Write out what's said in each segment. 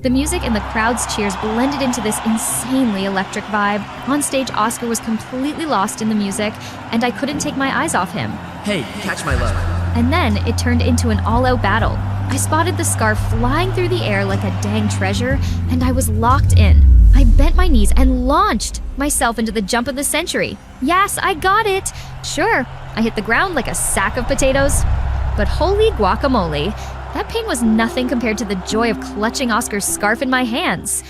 The music and the crowd's cheers blended into this insanely electric vibe. On stage, Oscar was completely lost in the music, and I couldn't take my eyes off him. Hey, catch my love. And then it turned into an all-out battle. I spotted the scarf flying through the air like a dang treasure, and I was locked in. I bent my knees and launched myself into the jump of the century. Yes, I got it. Sure, I hit the ground like a sack of potatoes. But holy guacamole, that pain was nothing compared to the joy of clutching Oscar's scarf in my hands.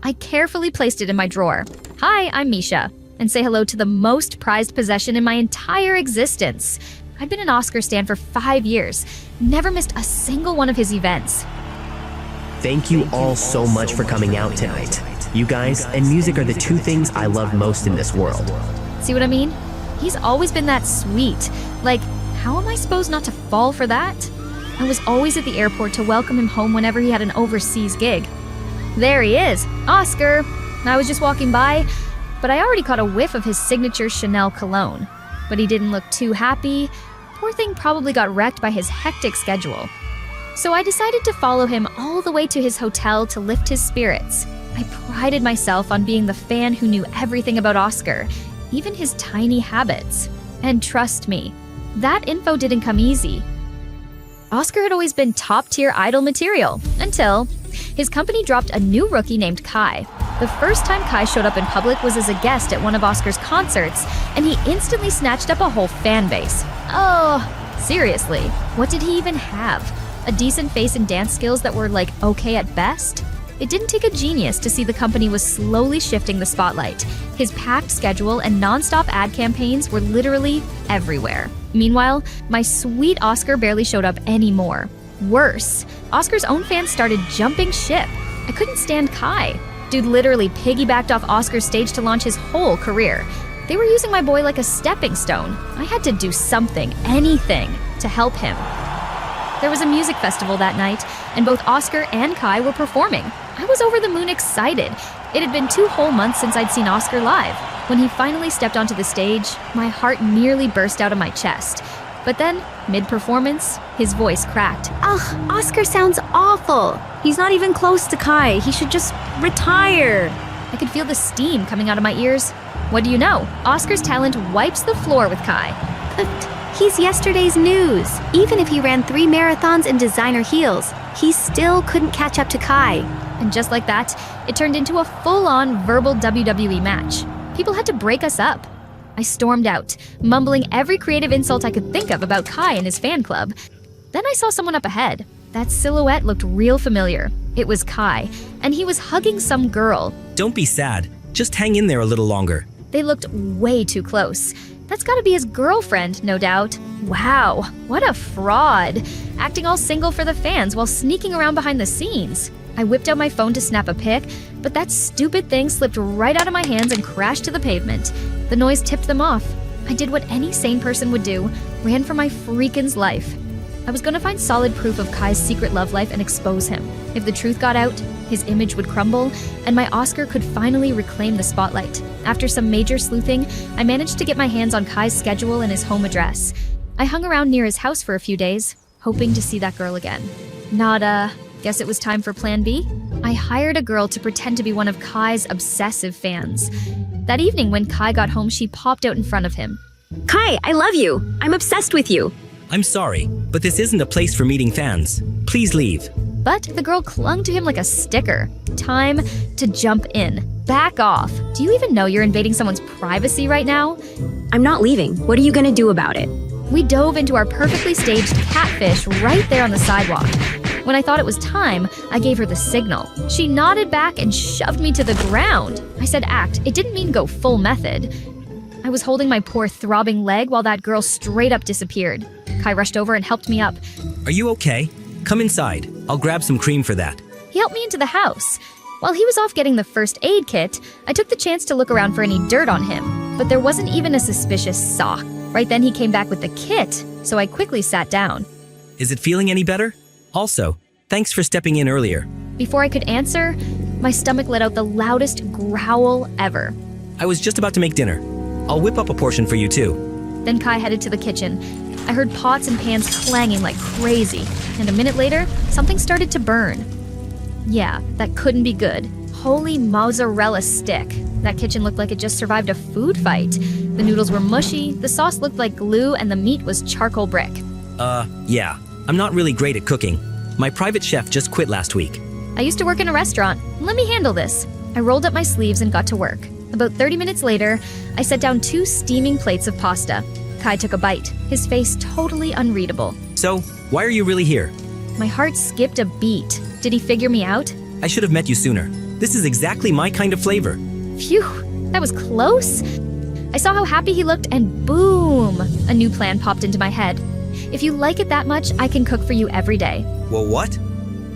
I carefully placed it in my drawer. Hi, I'm Misha, and say hello to the most prized possession in my entire existence. I've been an Oscar stan for 5 years, never missed a single one of his events. Thank you all so much for coming out tonight. You guys and music are the two things I love most in this world. See what I mean? He's always been that sweet. Like, how am I supposed not to fall for that? I was always at the airport to welcome him home whenever he had an overseas gig. There he is, Oscar. I was just walking by, but I already caught a whiff of his signature Chanel cologne. But he didn't look too happy. Poor thing probably got wrecked by his hectic schedule. So I decided to follow him all the way to his hotel to lift his spirits. I prided myself on being the fan who knew everything about Oscar, even his tiny habits. And trust me, that info didn't come easy. Oscar had always been top-tier idol material, until his company dropped a new rookie named Kai. The first time Kai showed up in public was as a guest at one of Oscar's concerts, and he instantly snatched up a whole fan base. Oh, seriously, what did he even have? A decent face and dance skills that were like okay at best? It didn't take a genius to see the company was slowly shifting the spotlight. His packed schedule and non-stop ad campaigns were literally everywhere. Meanwhile, my sweet Oscar barely showed up anymore. Worse, Oscar's own fans started jumping ship. I couldn't stand Kai. Dude literally piggybacked off Oscar's stage to launch his whole career. They were using my boy like a stepping stone. I had to do something, anything, to help him. There was a music festival that night, and both Oscar and Kai were performing. I was over the moon excited. It had been 2 whole months since I'd seen Oscar live. When he finally stepped onto the stage, my heart nearly burst out of my chest. But then, mid-performance, his voice cracked. Ugh, Oscar sounds awful. He's not even close to Kai. He should just retire. I could feel the steam coming out of my ears. What do you know? Oscar's talent wipes the floor with Kai. But he's yesterday's news. Even if he ran 3 marathons in designer heels, he still couldn't catch up to Kai. And just like that, it turned into a full-on verbal WWE match. People had to break us up. I stormed out, mumbling every creative insult I could think of about Kai and his fan club. Then I saw someone up ahead. That silhouette looked real familiar. It was Kai, and he was hugging some girl. Don't be sad. Just hang in there a little longer. They looked way too close. That's gotta be his girlfriend, no doubt. Wow, what a fraud. Acting all single for the fans while sneaking around behind the scenes. I whipped out my phone to snap a pic, but that stupid thing slipped right out of my hands and crashed to the pavement. The noise tipped them off. I did what any sane person would do, ran for my freakin's life. I was gonna find solid proof of Kai's secret love life and expose him. If the truth got out, his image would crumble, and my Oscar could finally reclaim the spotlight. After some major sleuthing, I managed to get my hands on Kai's schedule and his home address. I hung around near his house for a few days, hoping to see that girl again. Nada. Guess it was time for Plan B? I hired a girl to pretend to be one of Kai's obsessive fans. That evening when Kai got home, she popped out in front of him. Kai, I love you. I'm obsessed with you. I'm sorry, but this isn't a place for meeting fans. Please leave. But the girl clung to him like a sticker. Time to jump in. Back off. Do you even know you're invading someone's privacy right now? I'm not leaving. What are you gonna do about it? We dove into our perfectly staged catfish right there on the sidewalk. When I thought it was time, I gave her the signal. She nodded back and shoved me to the ground. I said act. It didn't mean go full method. I was holding my poor throbbing leg while that girl straight up disappeared. Kai rushed over and helped me up. Are you okay? Come inside. I'll grab some cream for that. He helped me into the house. While he was off getting the first aid kit, I took the chance to look around for any dirt on him. But there wasn't even a suspicious sock. Right then he came back with the kit, so I quickly sat down. Is it feeling any better? Also, thanks for stepping in earlier. Before I could answer, my stomach let out the loudest growl ever. I was just about to make dinner. I'll whip up a portion for you too. Then Kai headed to the kitchen. I heard pots and pans clanging like crazy, and a minute later, something started to burn. Yeah, that couldn't be good. Holy mozzarella stick. That kitchen looked like it just survived a food fight. The noodles were mushy, the sauce looked like glue, and the meat was charcoal brick. Yeah. I'm not really great at cooking. My private chef just quit last week. I used to work in a restaurant. Let me handle this. I rolled up my sleeves and got to work. About 30 minutes later, I set down 2 steaming plates of pasta. Kai took a bite, his face totally unreadable. So, why are you really here? My heart skipped a beat. Did he figure me out? I should have met you sooner. This is exactly my kind of flavor. Phew, that was close. I saw how happy he looked and boom, a new plan popped into my head. If you like it that much, I can cook for you every day. Well, what?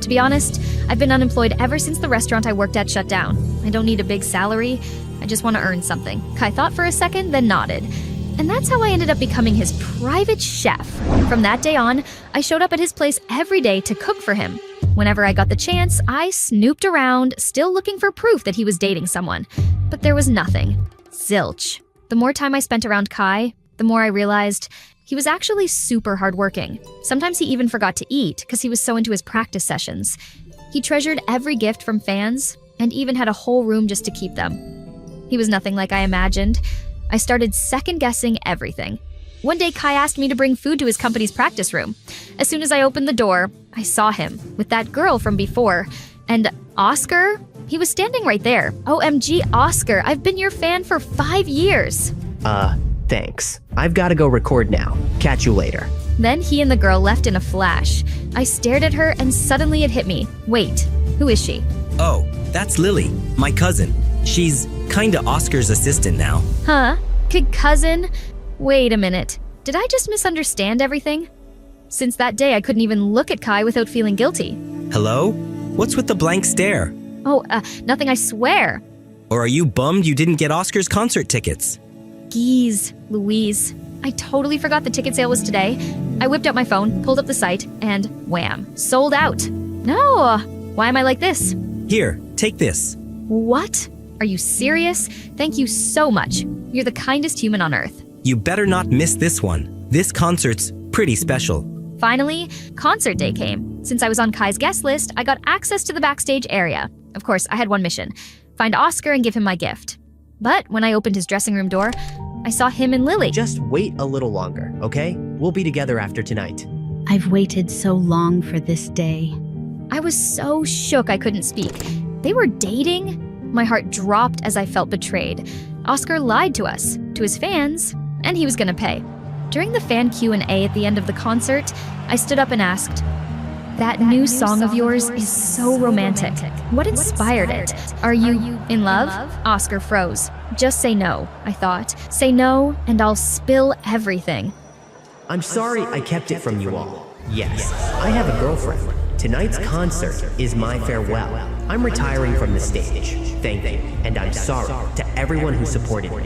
To be honest, I've been unemployed ever since the restaurant I worked at shut down. I don't need a big salary. I just want to earn something. Kai thought for a second, then nodded. And that's how I ended up becoming his private chef. From that day on, I showed up at his place every day to cook for him. Whenever I got the chance, I snooped around, still looking for proof that he was dating someone. But there was nothing. Zilch. The more time I spent around Kai, the more I realized he was actually super hardworking. Sometimes he even forgot to eat because he was so into his practice sessions. He treasured every gift from fans and even had a whole room just to keep them. He was nothing like I imagined. I started second-guessing everything. One day, Kai asked me to bring food to his company's practice room. As soon as I opened the door, I saw him with that girl from before. And Oscar? He was standing right there. OMG, Oscar, I've been your fan for 5 years. Thanks. I've got to go record now. Catch you later. Then he and the girl left in a flash. I stared at her and suddenly it hit me. Wait, who is she? Oh, that's Lily, my cousin. She's kinda Oscar's assistant now. Huh? Cousin? Wait a minute. Did I just misunderstand everything? Since that day, I couldn't even look at Kai without feeling guilty. Hello? What's with the blank stare? Oh, nothing, I swear. Or are you bummed you didn't get Oscar's concert tickets? Geez, Louise. I totally forgot the ticket sale was today. I whipped out my phone, pulled up the site, and wham, sold out. No, why am I like this? Here, take this. What? Are you serious? Thank you so much. You're the kindest human on earth. You better not miss this one. This concert's pretty special. Finally, concert day came. Since I was on Kai's guest list, I got access to the backstage area. Of course, I had one mission: find Oscar and give him my gift. But when I opened his dressing room door, I saw him and Lily. Just wait a little longer, okay? We'll be together after tonight. I've waited so long for this day. I was so shook I couldn't speak. They were dating? My heart dropped as I felt betrayed. Oscar lied to us, to his fans, and he was gonna pay. During the fan Q&A at the end of the concert, I stood up and asked, "That new song of yours is so romantic. What inspired it? Are you in love?" Oscar froze. Just say no, I thought. Say no, and I'll spill everything. I'm sorry I kept it from you all. Yes, I have a girlfriend. Tonight's concert is my farewell. I'm retiring from the stage. Thank you, and I'm sorry to everyone who supported me.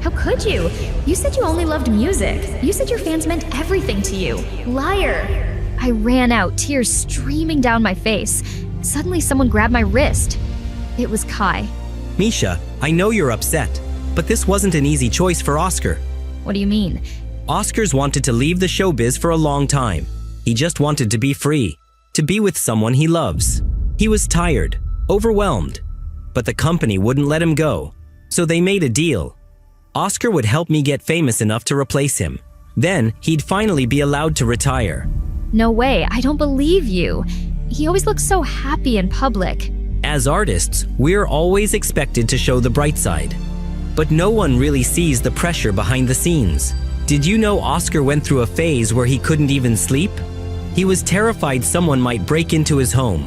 How could you? You said you only loved music. You said your fans meant everything to you. Liar! I ran out, tears streaming down my face. Suddenly someone grabbed my wrist. It was Kai. Misha, I know you're upset, but this wasn't an easy choice for Oscar. What do you mean? Oscar's wanted to leave the showbiz for a long time. He just wanted to be free, to be with someone he loves. He was tired, overwhelmed, but the company wouldn't let him go, so they made a deal. Oscar would help me get famous enough to replace him. Then he'd finally be allowed to retire. No way, I don't believe you. He always looks so happy in public. As artists, we're always expected to show the bright side. But no one really sees the pressure behind the scenes. Did you know Oscar went through a phase where he couldn't even sleep? He was terrified someone might break into his home,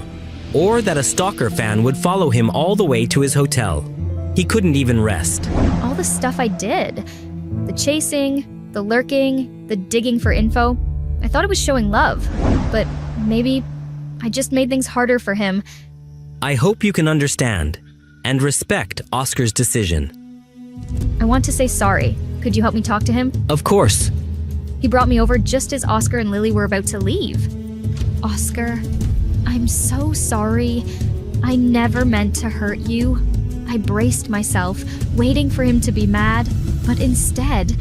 or that a stalker fan would follow him all the way to his hotel. He couldn't even rest. All the stuff I did. The chasing, the lurking, the digging for info. I thought it was showing love, but maybe I just made things harder for him. I hope you can understand and respect Oscar's decision. I want to say sorry. Could you help me talk to him? Of course. He brought me over just as Oscar and Lily were about to leave. Oscar, I'm so sorry. I never meant to hurt you. I braced myself, waiting for him to be mad, but instead...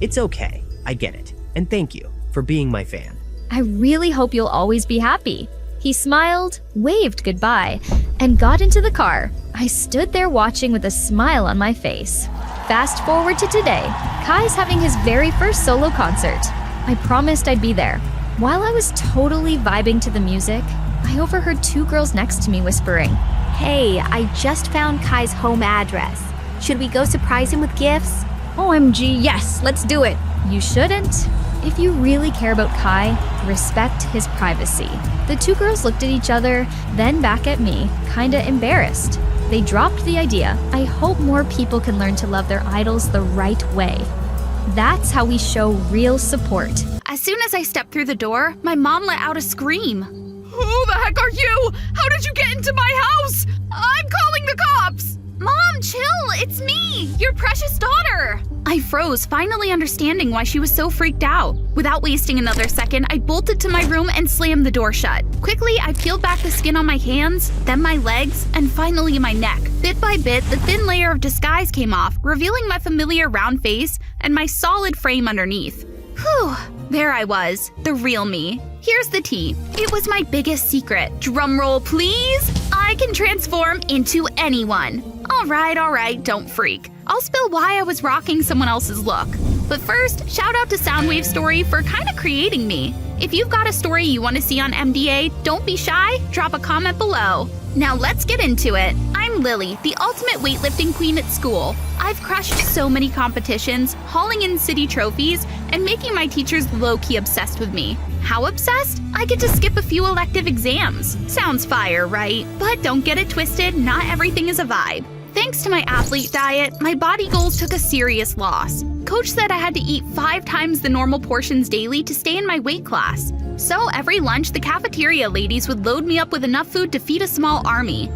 It's okay. I get it. And thank you for being my fan. I really hope you'll always be happy. He smiled, waved goodbye, and got into the car. I stood there watching with a smile on my face. Fast forward to today, Kai's having his very first solo concert. I promised I'd be there. While I was totally vibing to the music, I overheard two girls next to me whispering, Hey, I just found Kai's home address. Should we go surprise him with gifts? OMG, yes, let's do it. You shouldn't. If you really care about Kai, respect his privacy. The two girls looked at each other, then back at me, kinda embarrassed. They dropped the idea. I hope more people can learn to love their idols the right way. That's how we show real support. As soon as I stepped through the door, my mom let out a scream. Who the heck are you? How did you get into my house? I'm calling the cops! Mom, chill! It's me, your precious daughter! I froze, finally understanding why she was so freaked out. Without wasting another second, I bolted to my room and slammed the door shut. Quickly, I peeled back the skin on my hands, then my legs, and finally my neck. Bit by bit, the thin layer of disguise came off, revealing my familiar round face and my solid frame underneath. Whew, there I was, the real me. Here's the tea. It was my biggest secret. Drumroll, please! I can transform into anyone. All right, don't freak. I'll spill why I was rocking someone else's look. But first, shout out to Soundwave Story for kinda creating me. If you've got a story you want to see on MDA, don't be shy, drop a comment below. Now let's get into it. I'm Lily, the ultimate weightlifting queen at school. I've crushed so many competitions, hauling in city trophies, and making my teachers low-key obsessed with me. How obsessed? I get to skip a few elective exams. Sounds fire, right? But don't get it twisted, not everything is a vibe. Thanks to my athlete diet, my body goals took a serious loss. Coach said I had to eat 5 times the normal portions daily to stay in my weight class. So every lunch, the cafeteria ladies would load me up with enough food to feed a small army.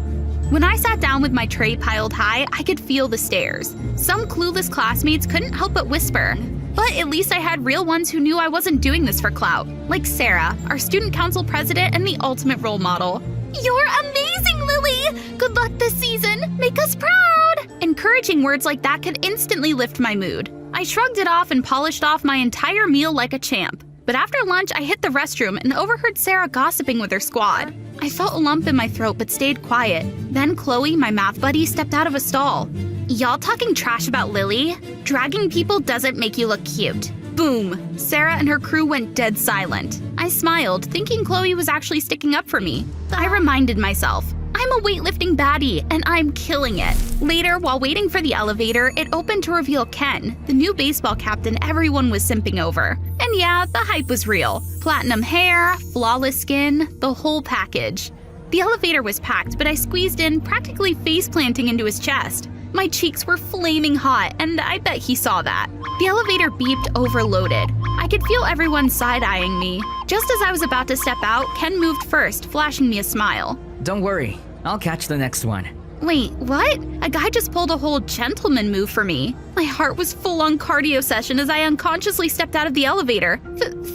When I sat down with my tray piled high, I could feel the stares. Some clueless classmates couldn't help but whisper. But at least I had real ones who knew I wasn't doing this for clout. Like Sarah, our student council president and the ultimate role model. You're amazing, Lily! Good luck this season! Make us proud! Encouraging words like that could instantly lift my mood. I shrugged it off and polished off my entire meal like a champ. But after lunch, I hit the restroom and overheard Sarah gossiping with her squad. I felt a lump in my throat but stayed quiet. Then Chloe, my math buddy, stepped out of a stall. Y'all talking trash about Lily? Dragging people doesn't make you look cute. Boom! Sarah and her crew went dead silent. I smiled, thinking Chloe was actually sticking up for me. I reminded myself, I'm a weightlifting baddie, and I'm killing it. Later, while waiting for the elevator, it opened to reveal Ken, the new baseball captain everyone was simping over. And yeah, the hype was real. Platinum hair, flawless skin, the whole package. The elevator was packed, but I squeezed in, practically face-planting into his chest. My cheeks were flaming hot, and I bet he saw that. The elevator beeped overloaded. I could feel everyone side-eyeing me. Just as I was about to step out, Ken moved first, flashing me a smile. Don't worry, I'll catch the next one. Wait, what? A guy just pulled a whole gentleman move for me. My heart was full on cardio session as I unconsciously stepped out of the elevator.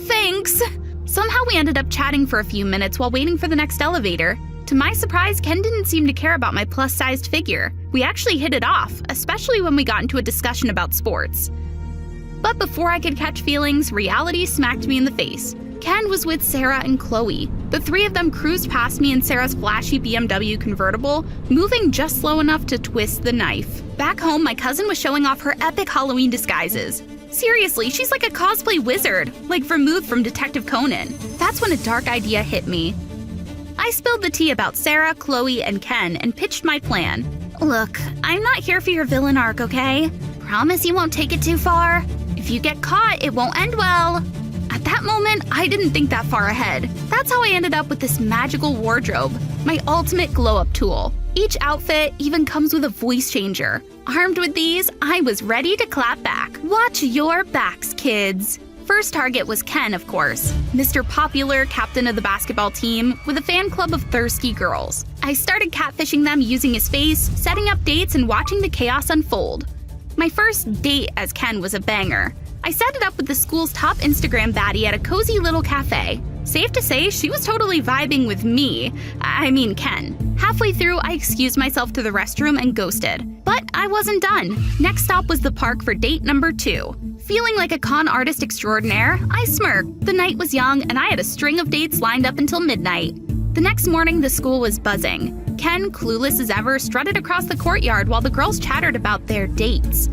Thanks. Somehow we ended up chatting for a few minutes while waiting for the next elevator. To my surprise, Ken didn't seem to care about my plus-sized figure. We actually hit it off, especially when we got into a discussion about sports. But before I could catch feelings, reality smacked me in the face. Ken was with Sarah and Chloe. The three of them cruised past me in Sarah's flashy BMW convertible, moving just slow enough to twist the knife. Back home, my cousin was showing off her epic Halloween disguises. Seriously, she's like a cosplay wizard, like Vermouth from Detective Conan. That's when a dark idea hit me. I spilled the tea about Sarah, Chloe, and Ken and pitched my plan. Look, I'm not here for your villain arc, okay? Promise you won't take it too far? If you get caught, it won't end well. At that moment, I didn't think that far ahead. That's how I ended up with this magical wardrobe, my ultimate glow-up tool. Each outfit even comes with a voice changer. Armed with these, I was ready to clap back. Watch your backs, kids. First target was Ken, of course, Mr. Popular, captain of the basketball team, with a fan club of thirsty girls. I started catfishing them using his face, setting up dates, and watching the chaos unfold. My first date as Ken was a banger. I set it up with the school's top Instagram baddie at a cozy little cafe. Safe to say, she was totally vibing with me. I mean Ken. Halfway through, I excused myself to the restroom and ghosted. But I wasn't done. Next stop was the park for date number 2. Feeling like a con artist extraordinaire, I smirked. The night was young, and I had a string of dates lined up until midnight. The next morning, the school was buzzing. Ken, clueless as ever, strutted across the courtyard while the girls chattered about their dates.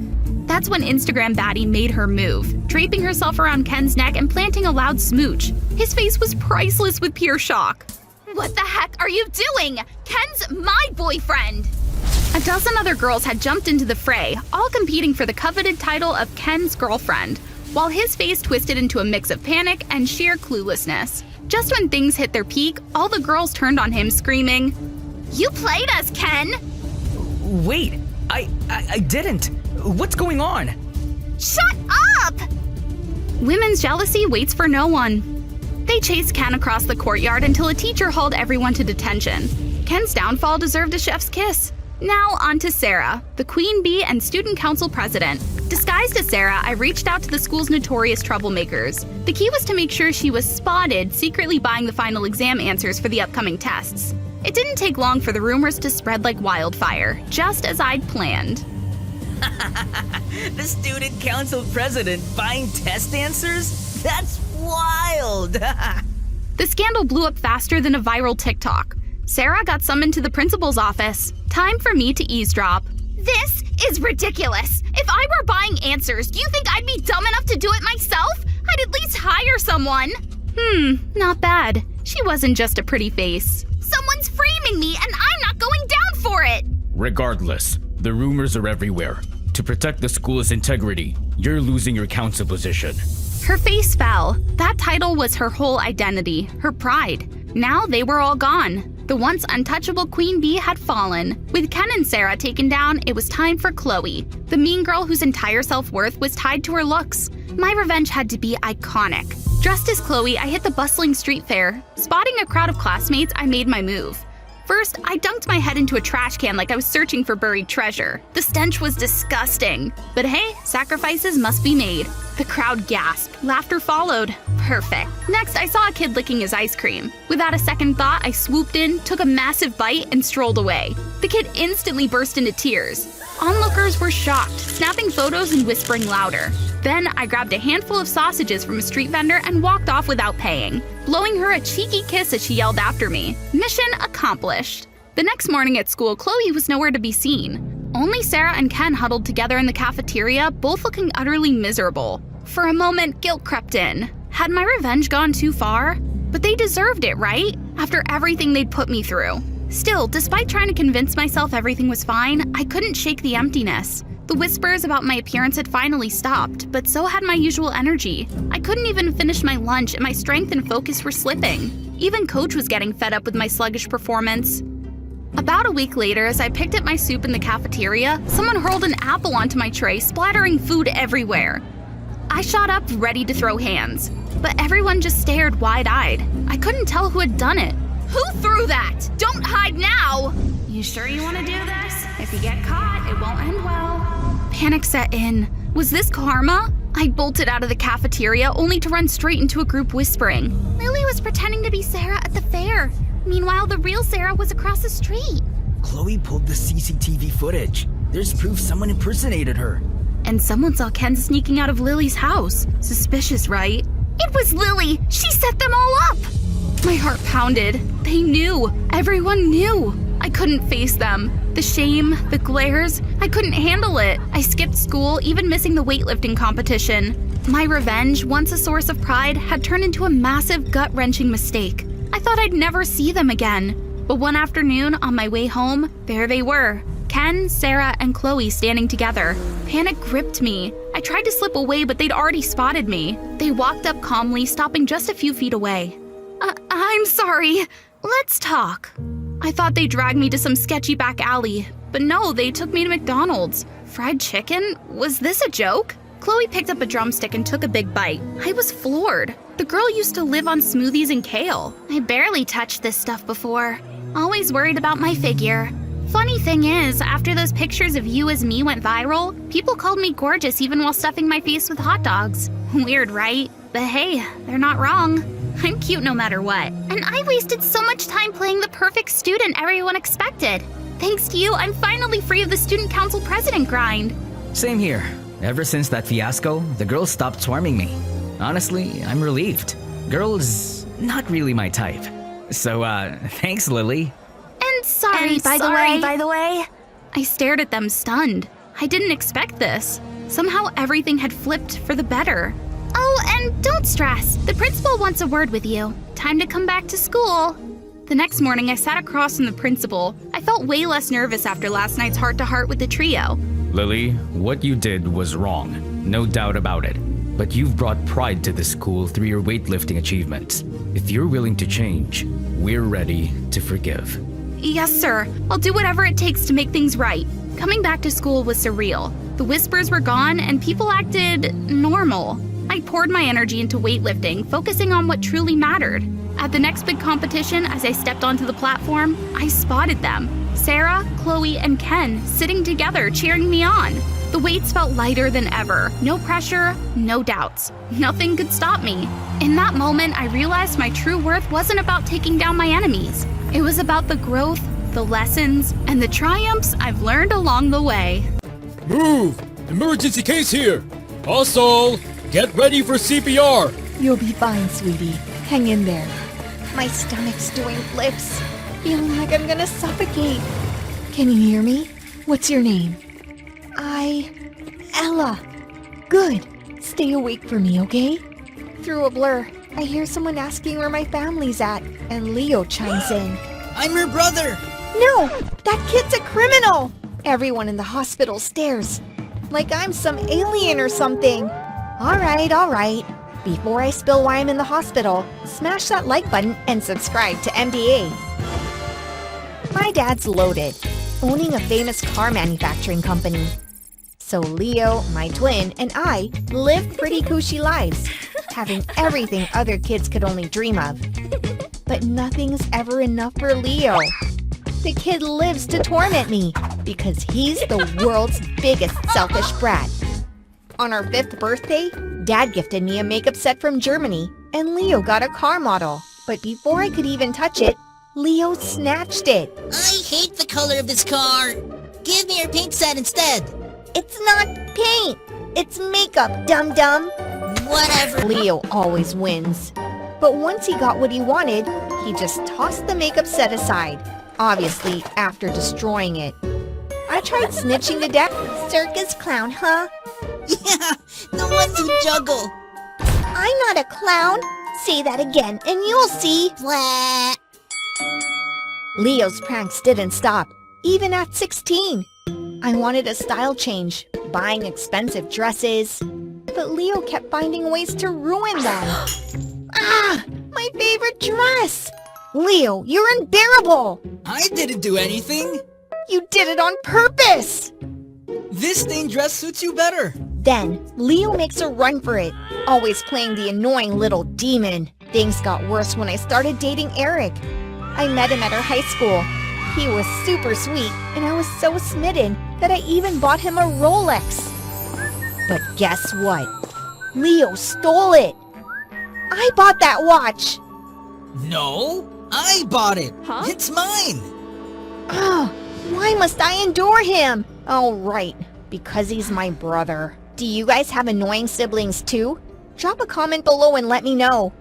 That's when Instagram baddie made her move, draping herself around Ken's neck and planting a loud smooch. His face was priceless with pure shock. What the heck are you doing? Ken's my boyfriend! A dozen other girls had jumped into the fray, all competing for the coveted title of Ken's girlfriend, while his face twisted into a mix of panic and sheer cluelessness. Just when things hit their peak, all the girls turned on him, screaming, "You played us, Ken!" Wait, I didn't. What's going on? Shut up! Women's jealousy waits for no one. They chased Ken across the courtyard until a teacher hauled everyone to detention. Ken's downfall deserved a chef's kiss. Now on to Sarah, the queen bee and student council president. Disguised as Sarah, I reached out to the school's notorious troublemakers. The key was to make sure she was spotted secretly buying the final exam answers for the upcoming tests. It didn't take long for the rumors to spread like wildfire, just as I'd planned. The student council president buying test answers? That's wild! The scandal blew up faster than a viral TikTok. Sarah got summoned to the principal's office. Time for me to eavesdrop. This is ridiculous! If I were buying answers, do you think I'd be dumb enough to do it myself? I'd at least hire someone! Not bad. She wasn't just a pretty face. Someone's framing me and I'm not going down for it! Regardless, the rumors are everywhere. To protect the school's integrity, you're losing your council position. Her face fell. That title was her whole identity, her pride. Now they were all gone. The once untouchable queen bee had fallen. With Ken and Sarah taken down, it was time for Chloe, the mean girl whose entire self-worth was tied to her looks. My revenge had to be iconic. Dressed as Chloe, I hit the bustling street fair. Spotting a crowd of classmates, I made my move. First, I dunked my head into a trash can like I was searching for buried treasure. The stench was disgusting. But hey, sacrifices must be made. The crowd gasped. Laughter followed. Perfect. Next, I saw a kid licking his ice cream. Without a second thought, I swooped in, took a massive bite, and strolled away. The kid instantly burst into tears. Onlookers were shocked, snapping photos and whispering louder. Then I grabbed a handful of sausages from a street vendor and walked off without paying, blowing her a cheeky kiss as she yelled after me. Mission accomplished. The next morning at school, Chloe was nowhere to be seen. Only Sarah and Ken huddled together in the cafeteria, both looking utterly miserable. For a moment, guilt crept in. Had my revenge gone too far? But they deserved it, right? After everything they'd put me through. Still, despite trying to convince myself everything was fine, I couldn't shake the emptiness. The whispers about my appearance had finally stopped, but so had my usual energy. I couldn't even finish my lunch and my strength and focus were slipping. Even Coach was getting fed up with my sluggish performance. About a week later, as I picked up my soup in the cafeteria, someone hurled an apple onto my tray, splattering food everywhere. I shot up, ready to throw hands, but everyone just stared wide-eyed. I couldn't tell who had done it. Who threw that? Don't hide now! You sure you want to do this? If you get caught, it won't end well. Panic set in. Was this karma? I bolted out of the cafeteria only to run straight into a group whispering. Lily was pretending to be Sarah at the fair. Meanwhile, the real Sarah was across the street. Chloe pulled the CCTV footage. There's proof someone impersonated her. And someone saw Ken sneaking out of Lily's house. Suspicious, right? It was Lily! She set them all up! My heart pounded. They knew. Everyone knew. I couldn't face them. The shame, the glares, I couldn't handle it. I skipped school, even missing the weightlifting competition. My revenge, once a source of pride, had turned into a massive, gut-wrenching mistake. I thought I'd never see them again. But one afternoon, on my way home, there they were. Ken, Sarah, and Chloe standing together. Panic gripped me. I tried to slip away, but they'd already spotted me. They walked up calmly, stopping just a few feet away. I'm sorry. Let's talk. I thought they dragged me to some sketchy back alley, but no, they took me to McDonald's. Fried chicken? Was this a joke? Chloe picked up a drumstick and took a big bite. I was floored. The girl used to live on smoothies and kale. I barely touched this stuff before. Always worried about my figure. Funny thing is, after those pictures of you as me went viral, people called me gorgeous even while stuffing my face with hot dogs. Weird, right? But hey, they're not wrong. I'm cute no matter what. And I wasted so much time playing the perfect student everyone expected. Thanks to you, I'm finally free of the student council president grind. Same here. Ever since that fiasco, the girls stopped swarming me. Honestly, I'm relieved. Girls, not really my type. Thanks, Lily. And sorry, And by the way, I stared at them stunned. I didn't expect this. Somehow everything had flipped for the better. Oh, and don't stress. The principal wants a word with you. Time to come back to school. The next morning, I sat across from the principal. I felt way less nervous after last night's heart-to-heart with the trio. Lily, what you did was wrong. No doubt about it. But you've brought pride to the school through your weightlifting achievements. If you're willing to change, we're ready to forgive. Yes, sir. I'll do whatever it takes to make things right. Coming back to school was surreal. The whispers were gone and people acted normal. I poured my energy into weightlifting, focusing on what truly mattered. At the next big competition, as I stepped onto the platform, I spotted them. Sarah, Chloe, and Ken sitting together, cheering me on. The weights felt lighter than ever. No pressure, no doubts. Nothing could stop me. In that moment, I realized my true worth wasn't about taking down my enemies. It was about the growth, the lessons, and the triumphs I've learned along the way. Move! Emergency case here! Also, get ready for CPR! You'll be fine, sweetie. Hang in there. My stomach's doing flips. Feeling like I'm gonna suffocate. Can you hear me? What's your name? Ella. Good. Stay awake for me, okay? Through a blur, I hear someone asking where my family's at, and Leo chimes in. I'm your brother! No! That kid's a criminal! Everyone in the hospital stares. Like I'm some alien or something. Alright. Before I spill why I'm in the hospital, smash that like button and subscribe to MDA. My dad's loaded, owning a famous car manufacturing company. So Leo, my twin, and I live pretty cushy lives, having everything other kids could only dream of. But nothing's ever enough for Leo. The kid lives to torment me because he's the world's biggest selfish brat. On our 5th birthday, Dad gifted me a makeup set from Germany, and Leo got a car model. But before I could even touch it, Leo snatched it. I hate the color of this car. Give me your paint set instead. It's not paint. It's makeup, dum-dum. Whatever. Leo always wins. But once he got what he wanted, he just tossed the makeup set aside, obviously after destroying it. I tried snitching to Dad. Circus clown, huh? Yeah, the ones who juggle. I'm not a clown. Say that again and you'll see. Blah. Leo's pranks didn't stop, even at 16. I wanted a style change, buying expensive dresses, but Leo kept finding ways to ruin them. Ah, my favorite dress! Leo, you're unbearable! I didn't do anything! You did it on purpose! This stained dress suits you better! Then, Leo makes a run for it, always playing the annoying little demon. Things got worse when I started dating Eric. I met him at our high school. He was super sweet, and I was so smitten that I even bought him a Rolex. But guess what? Leo stole it! I bought that watch! No, I bought it! Huh? It's mine! Ah, why must I endure him? Oh, right, because he's my brother. Do you guys have annoying siblings too? Drop a comment below and let me know.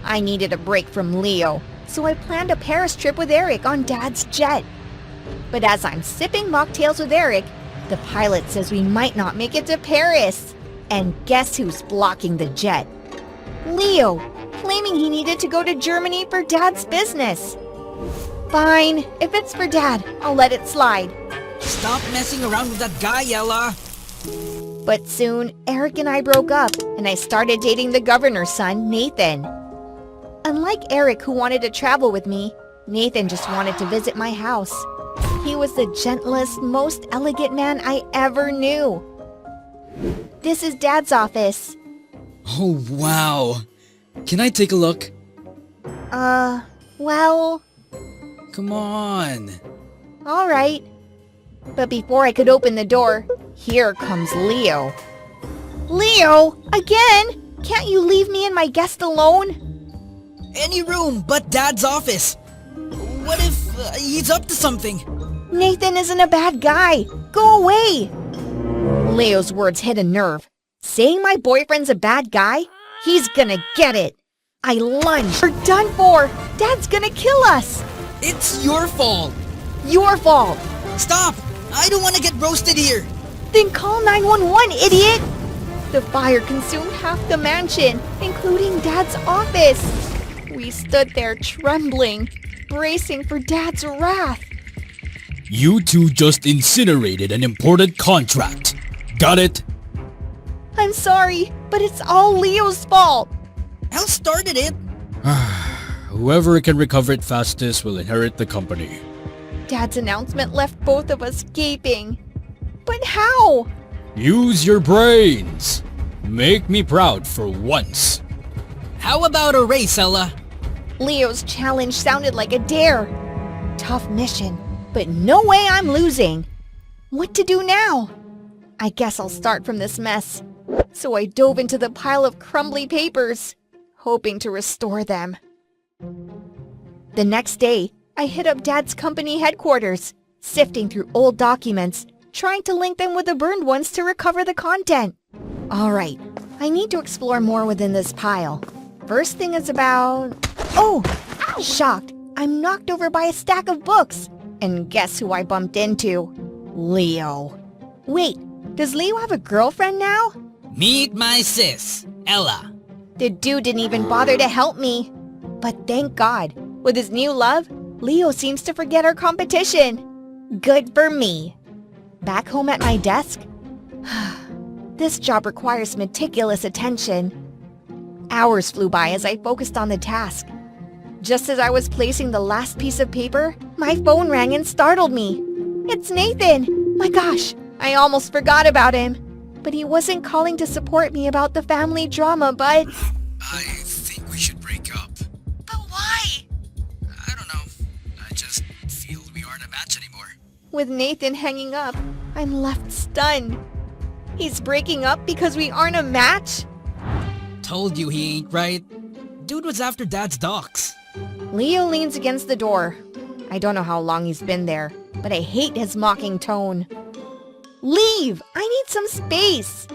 I needed a break from Leo, so I planned a Paris trip with Eric on Dad's jet. But as I'm sipping mocktails with Eric, the pilot says we might not make it to Paris. And guess who's blocking the jet? Leo, claiming he needed to go to Germany for Dad's business. Fine, if it's for Dad, I'll let it slide. Stop messing around with that guy, Ella! But soon, Eric and I broke up, and I started dating the governor's son, Nathan. Unlike Eric, who wanted to travel with me, Nathan just wanted to visit my house. He was the gentlest, most elegant man I ever knew. This is Dad's office. Oh, wow. Can I take a look? Well... Come on. All right. But before I could open the door, here comes Leo. Leo, again? Can't you leave me and my guest alone? Any room but Dad's office. What if he's up to something? Nathan isn't a bad guy. Go away. Leo's words hit a nerve. Saying my boyfriend's a bad guy? He's gonna get it. I lunged. We're done for. Dad's gonna kill us! It's your fault! Your fault! Stop! I don't want to get roasted here! Then call 911, idiot! The fire consumed half the mansion, including Dad's office. We stood there trembling, bracing for Dad's wrath. You two just incinerated an important contract. Got it? I'm sorry, but it's all Leo's fault. Hal started it. Whoever can recover it fastest will inherit the company. Dad's announcement left both of us gaping. But how? Use your brains. Make me proud for once. How about a race, Ella? Leo's challenge sounded like a dare. Tough mission, but no way I'm losing. What to do now? I guess I'll start from this mess. So I dove into the pile of crumbly papers, hoping to restore them. The next day, I hit up Dad's company headquarters, sifting through old documents, trying to link them with the burned ones to recover the content. Alright, I need to explore more within this pile. First thing is about... Oh! Shocked, I'm knocked over by a stack of books. And guess who I bumped into? Leo. Wait, does Leo have a girlfriend now? Meet my sis, Ella. The dude didn't even bother to help me. But thank God, with his new love, Leo seems to forget our competition. Good for me. Back home at my desk? This job requires meticulous attention. Hours flew by as I focused on the task. Just as I was placing the last piece of paper, my phone rang and startled me. It's Nathan! My gosh, I almost forgot about him. But he wasn't calling to support me about the family drama, but... I think we should break up. But why? I don't know. I just feel we aren't a match anymore. With Nathan hanging up, I'm left stunned. He's breaking up because we aren't a match? Told you he ain't right. Dude was after Dad's docs. Leo leans against the door. I don't know how long he's been there, but I hate his mocking tone. Leave! I need some space!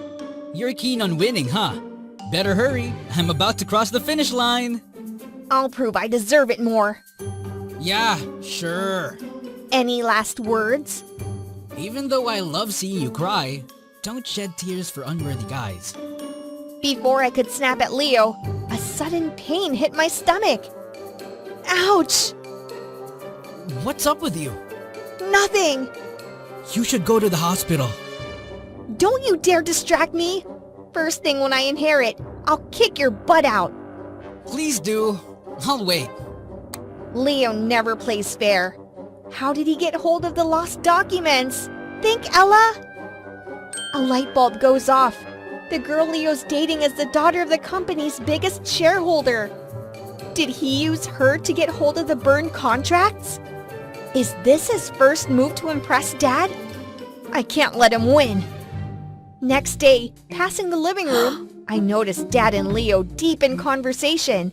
You're keen on winning, huh? Better hurry. I'm about to cross the finish line. I'll prove I deserve it more. Yeah, sure. Any last words? Even though I love seeing you cry, don't shed tears for unworthy guys. Before I could snap at Leo, a sudden pain hit my stomach. Ouch! What's up with you? Nothing! You should go to the hospital. Don't you dare distract me! First thing when I inherit, I'll kick your butt out. Please do. I'll wait. Leo never plays fair. How did he get hold of the lost documents? Think, Ella? A light bulb goes off. The girl Leo's dating is the daughter of the company's biggest shareholder. Did he use her to get hold of the burned contracts? Is this his first move to impress Dad? I can't let him win. Next day, passing the living room, I noticed Dad and Leo deep in conversation.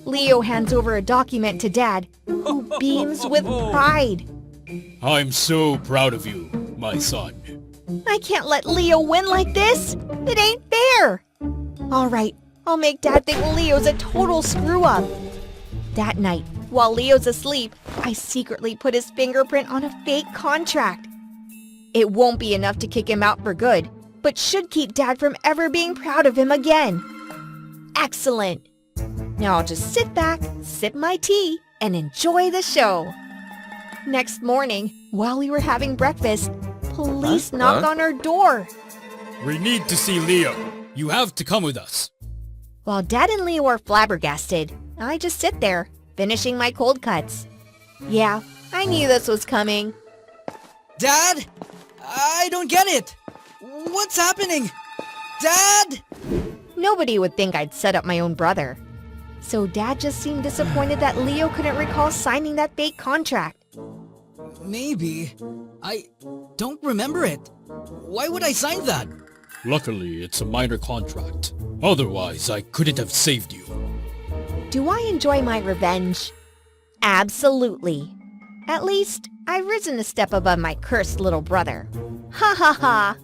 Leo hands over a document to Dad, who beams with pride. I'm so proud of you, my son. I can't let Leo win like this. It ain't fair. All right, I'll make Dad think Leo's a total screw-up. That night, while Leo's asleep, I secretly put his fingerprint on a fake contract. It won't be enough to kick him out for good, but should keep Dad from ever being proud of him again. Excellent. Now I'll just sit back, sip my tea, and enjoy the show. Next morning, while we were having breakfast, police knocked on our door. We need to see Leo. You have to come with us. While Dad and Leo are flabbergasted, I just sit there, finishing my cold cuts. Yeah, I knew this was coming. Dad? I don't get it. What's happening? Dad? Nobody would think I'd set up my own brother. So Dad just seemed disappointed that Leo couldn't recall signing that fake contract. Maybe. I don't remember it. Why would I sign that? Luckily, it's a minor contract. Otherwise, I couldn't have saved you. Do I enjoy my revenge? Absolutely. At least, I've risen a step above my cursed little brother. Ha ha ha!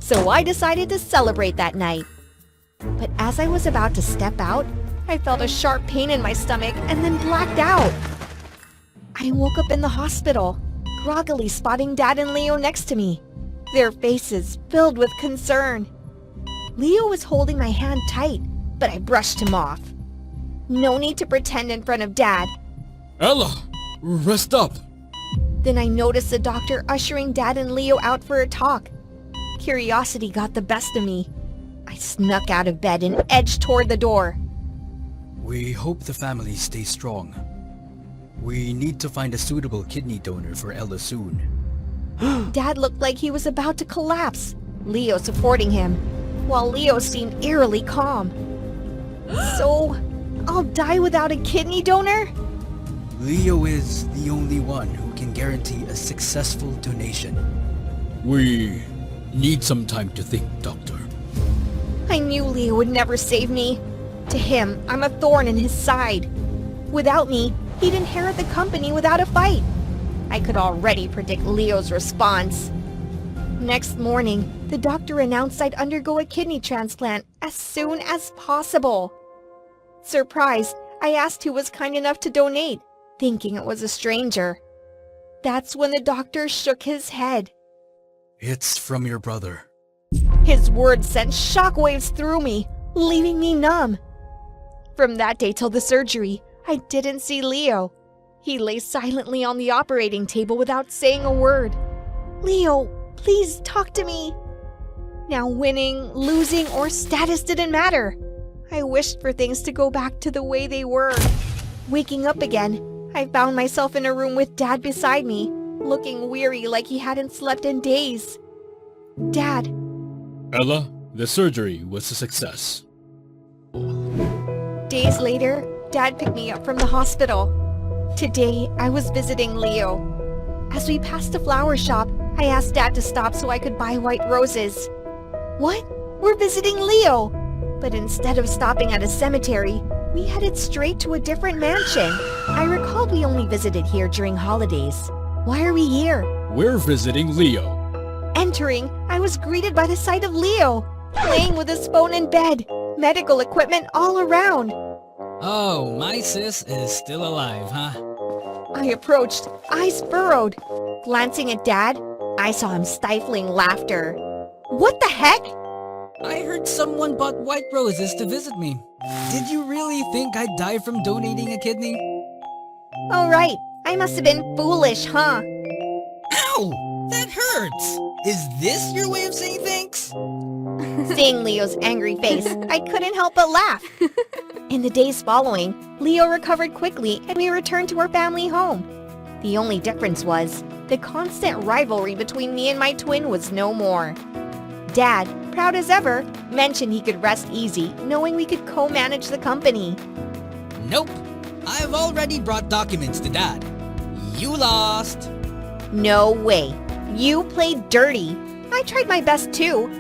So I decided to celebrate that night. But as I was about to step out, I felt a sharp pain in my stomach and then blacked out. I woke up in the hospital, groggily spotting Dad and Leo next to me, their faces filled with concern. Leo was holding my hand tight, but I brushed him off. No need to pretend in front of Dad. Ella, rest up. Then I noticed the doctor ushering Dad and Leo out for a talk. Curiosity got the best of me. I snuck out of bed and edged toward the door. We hope the family stays strong. We need to find a suitable kidney donor for Ella soon. Dad looked like he was about to collapse, Leo supporting him, while Leo seemed eerily calm. So, I'll die without a kidney donor? Leo is the only one who can guarantee a successful donation. We need some time to think, Doctor. I knew Leo would never save me. To him, I'm a thorn in his side. Without me, he'd inherit the company without a fight. I could already predict Leo's response. Next morning, the doctor announced I'd undergo a kidney transplant as soon as possible. Surprised, I asked who was kind enough to donate, thinking it was a stranger. That's when the doctor shook his head. It's from your brother. His words sent shockwaves through me, leaving me numb. From that day till the surgery, I didn't see Leo. He lay silently on the operating table without saying a word. Leo, please talk to me. Now winning, losing, or status didn't matter. I wished for things to go back to the way they were. Waking up again, I found myself in a room with Dad beside me, looking weary like he hadn't slept in days. Dad. Ella, the surgery was a success. Days later, Dad picked me up from the hospital. Today, I was visiting Leo. As we passed a flower shop, I asked Dad to stop so I could buy white roses. What? We're visiting Leo! But instead of stopping at a cemetery, we headed straight to a different mansion. I recalled we only visited here during holidays. Why are we here? We're visiting Leo. Entering, I was greeted by the sight of Leo, playing with his phone in bed, medical equipment all around. Oh, my sis is still alive, huh? I approached, eyes furrowed. Glancing at Dad, I saw him stifling laughter. What the heck? I heard someone bought white roses to visit me. Did you really think I'd die from donating a kidney? Oh right, I must have been foolish, huh? Ow! That hurts! Is this your way of saying thanks? Seeing Leo's angry face, I couldn't help but laugh. In the days following, Leo recovered quickly and we returned to our family home. The only difference was, the constant rivalry between me and my twin was no more. Dad, proud as ever, mentioned he could rest easy, knowing we could co-manage the company. Nope. I've already brought documents to Dad. You lost. No way. You played dirty. I tried my best too.